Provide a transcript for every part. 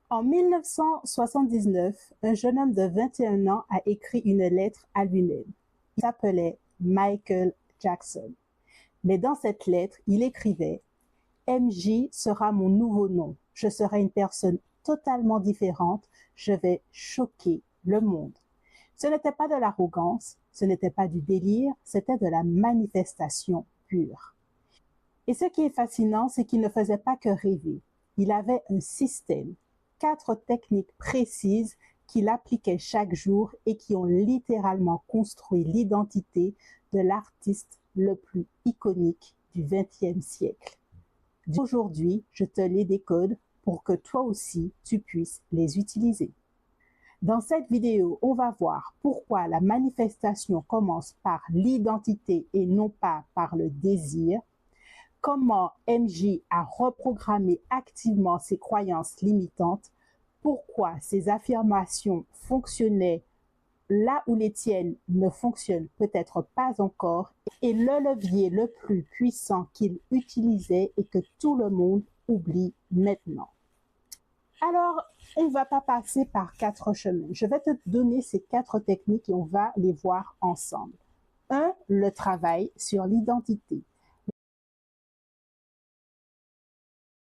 En 1979, un jeune homme de 21 ans a écrit une lettre à lui-même. Il s'appelait Michael Jackson. Mais dans cette lettre, il écrivait « MJ sera mon nouveau nom. Je serai une personne totalement différente. Je vais choquer le monde. » Ce n'était pas de l'arrogance, ce n'était pas du délire, c'était de la manifestation pure. Et ce qui est fascinant, c'est qu'il ne faisait pas que rêver. Il avait un système, 4 techniques précises qu'il appliquait chaque jour et qui ont littéralement construit l'identité de l'artiste le plus iconique du XXe siècle. Aujourd'hui, je te les décode pour que toi aussi, tu puisses les utiliser. Dans cette vidéo, on va voir pourquoi la manifestation commence par l'identité et non pas par le désir, comment MJ a reprogrammé activement ses croyances limitantes, pourquoi ses affirmations fonctionnaient là où les tiennes ne fonctionnent peut-être pas encore, et le levier le plus puissant qu'il utilisait et que tout le monde oublie maintenant. Alors, on ne va pas passer par 4 chemins. Je vais te donner ces 4 techniques et on va les voir ensemble. 1. Le travail sur l'identité.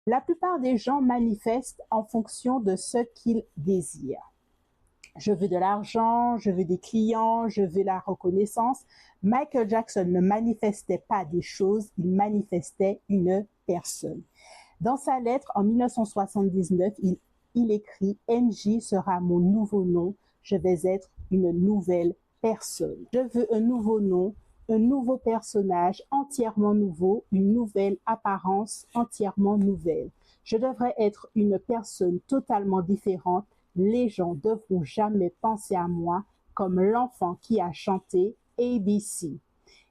La plupart des gens manifestent en fonction de ce qu'ils désirent. Je veux de l'argent, je veux des clients, je veux la reconnaissance. Michael Jackson ne manifestait pas des choses, il manifestait une personne. Dans sa lettre en 1979, il écrit « MJ sera mon nouveau nom, je vais être une nouvelle personne. Je veux un nouveau nom, un nouveau personnage entièrement nouveau, une nouvelle apparence entièrement nouvelle. Je devrais être une personne totalement différente. Les gens ne devront jamais penser à moi comme l'enfant qui a chanté ABC. »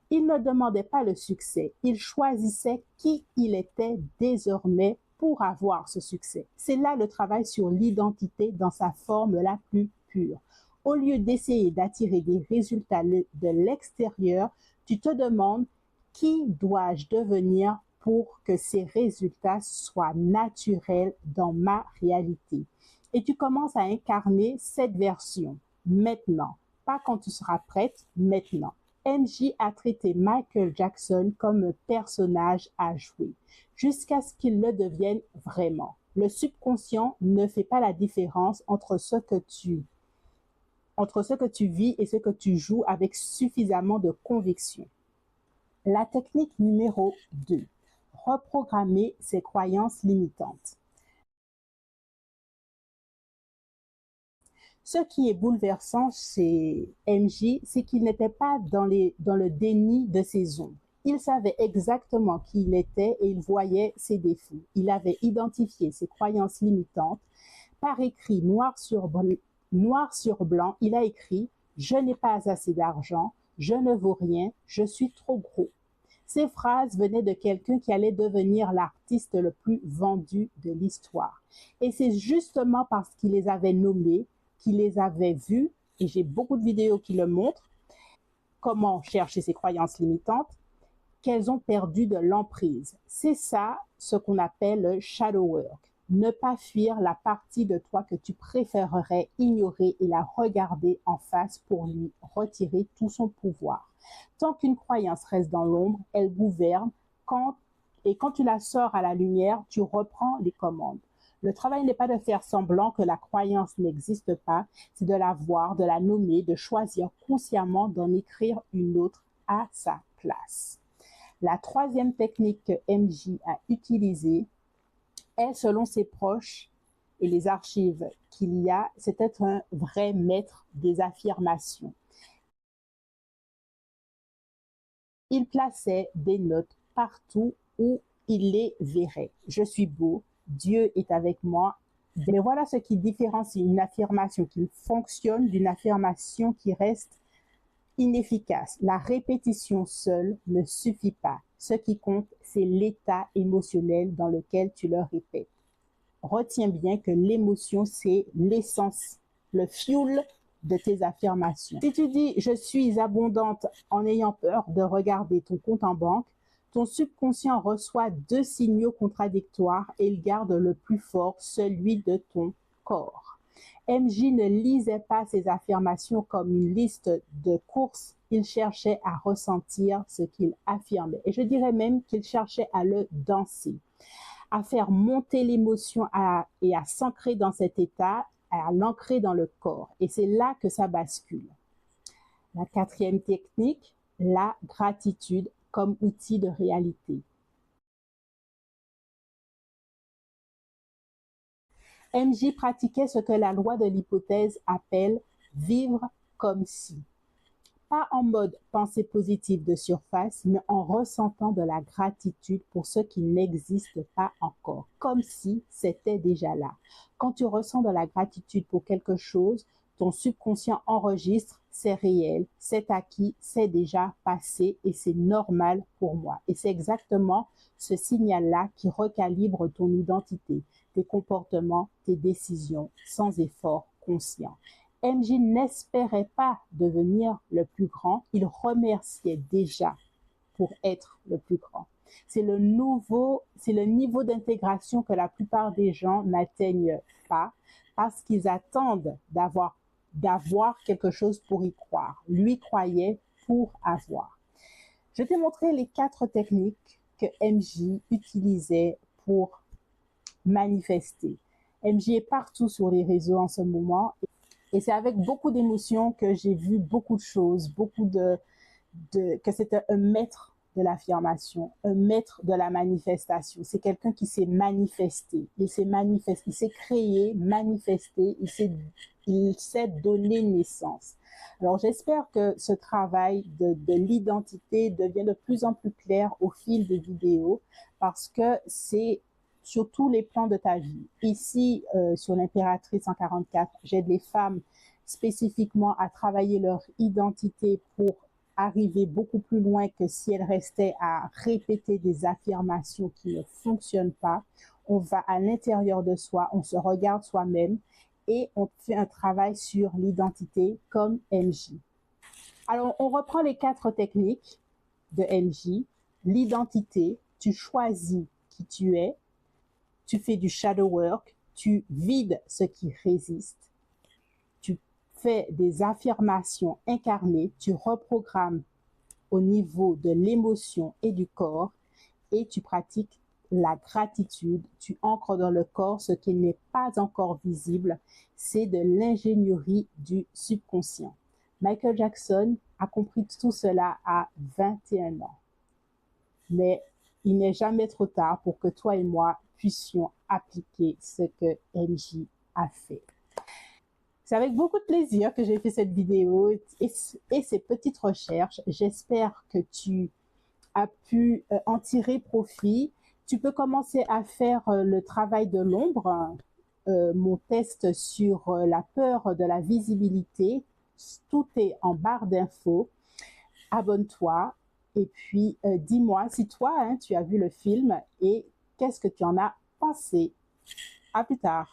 Il ne demandait pas le succès, il choisissait qui il était désormais pour avoir ce succès. C'est là le travail sur l'identité dans sa forme la plus pure. Au lieu d'essayer d'attirer des résultats de l'extérieur, tu te demandes qui dois-je devenir pour que ces résultats soient naturels dans ma réalité. Et tu commences à incarner cette version maintenant, pas quand tu seras prête, maintenant. MJ a traité Michael Jackson comme un personnage à jouer, jusqu'à ce qu'il le devienne vraiment. Le subconscient ne fait pas la différence entre ce que tu vis et ce que tu joues avec suffisamment de conviction. La technique numéro 2, reprogrammer ses croyances limitantes. Ce qui est bouleversant chez MJ, c'est qu'il n'était pas dans le déni de ses ombres. Il savait exactement qui il était et il voyait ses défauts. Il avait identifié ses croyances limitantes. Par écrit, noir sur blanc, il a écrit « Je n'ai pas assez d'argent, je ne vaux rien, je suis trop gros ». Ces phrases venaient de quelqu'un qui allait devenir l'artiste le plus vendu de l'histoire. Et c'est justement parce qu'il les avait nommés, qu'il les avait vus, et j'ai beaucoup de vidéos qui le montrent, comment chercher ses croyances limitantes, qu'elles ont perdu de l'emprise. C'est ça ce qu'on appelle le shadow work. Ne pas fuir la partie de toi que tu préférerais ignorer et la regarder en face pour lui retirer tout son pouvoir. Tant qu'une croyance reste dans l'ombre, elle gouverne. Quand tu la sors à la lumière, tu reprends les commandes. Le travail n'est pas de faire semblant que la croyance n'existe pas, c'est de la voir, de la nommer, de choisir consciemment d'en écrire une autre à sa place. La troisième technique que MJ a utilisée est, selon ses proches et les archives qu'il y a, c'était un vrai maître des affirmations. Il plaçait des notes partout où il les verrait. Je suis beau, Dieu est avec moi. Mais voilà ce qui différencie une affirmation qui fonctionne d'une affirmation qui reste inefficace. La répétition seule ne suffit pas. Ce qui compte, c'est l'état émotionnel dans lequel tu le répètes. Retiens bien que l'émotion, c'est l'essence, le fuel de tes affirmations. Si tu dis « je suis abondante » en ayant peur de regarder ton compte en banque, ton subconscient reçoit 2 signaux contradictoires et il garde le plus fort, celui de ton corps. MJ ne lisait pas ses affirmations comme une liste de courses, il cherchait à ressentir ce qu'il affirmait. Et je dirais même qu'il cherchait à le danser, à faire monter l'émotion et à s'ancrer dans cet état, à l'ancrer dans le corps. Et c'est là que ça bascule. La quatrième technique, la gratitude comme outil de réalité. MJ pratiquait ce que la loi de l'hypothèse appelle vivre comme si. Pas en mode pensée positive de surface, mais en ressentant de la gratitude pour ce qui n'existe pas encore, comme si c'était déjà là. Quand tu ressens de la gratitude pour quelque chose, ton subconscient enregistre, c'est réel, c'est acquis, c'est déjà passé et c'est normal pour moi. Et c'est exactement ce signal-là qui recalibre ton identité, tes comportements, tes décisions, sans effort conscient. MJ n'espérait pas devenir le plus grand, il remerciait déjà pour être le plus grand. C'est le niveau d'intégration que la plupart des gens n'atteignent pas parce qu'ils attendent d'avoir quelque chose pour y croire. Lui croyait pour avoir. Je t'ai montré les 4 techniques que MJ utilisait pour manifester. MJ est partout sur les réseaux en ce moment et c'est avec beaucoup d'émotion que j'ai vu beaucoup de choses, que c'était un maître de l'affirmation, un maître de la manifestation. C'est quelqu'un qui s'est manifesté. Il s'est créé, manifesté, il s'est donné naissance. Alors j'espère que ce travail de l'identité devient de plus en plus clair au fil des vidéos parce que c'est sur tous les plans de ta vie. Ici, sur l'impératrice 144, j'aide les femmes spécifiquement à travailler leur identité pour arriver beaucoup plus loin que si elles restaient à répéter des affirmations qui ne fonctionnent pas. On va à l'intérieur de soi, on se regarde soi-même et on fait un travail sur l'identité comme MJ. Alors, on reprend les 4 techniques de MJ. L'identité, tu choisis qui tu es, tu fais du shadow work, tu vides ce qui résiste, tu fais des affirmations incarnées, tu reprogrammes au niveau de l'émotion et du corps et tu pratiques la gratitude, tu ancres dans le corps ce qui n'est pas encore visible, c'est de l'ingénierie du subconscient. Michael Jackson a compris tout cela à 21 ans. Mais il n'est jamais trop tard pour que toi et moi puissions appliquer ce que MJ a fait. C'est avec beaucoup de plaisir que j'ai fait cette vidéo et ces petites recherches. J'espère que tu as pu en tirer profit. Tu peux commencer à faire le travail de l'ombre, mon test sur la peur de la visibilité. Tout est en barre d'infos. Abonne-toi. Et puis, dis-moi si toi, tu as vu le film et qu'est-ce que tu en as pensé. À plus tard.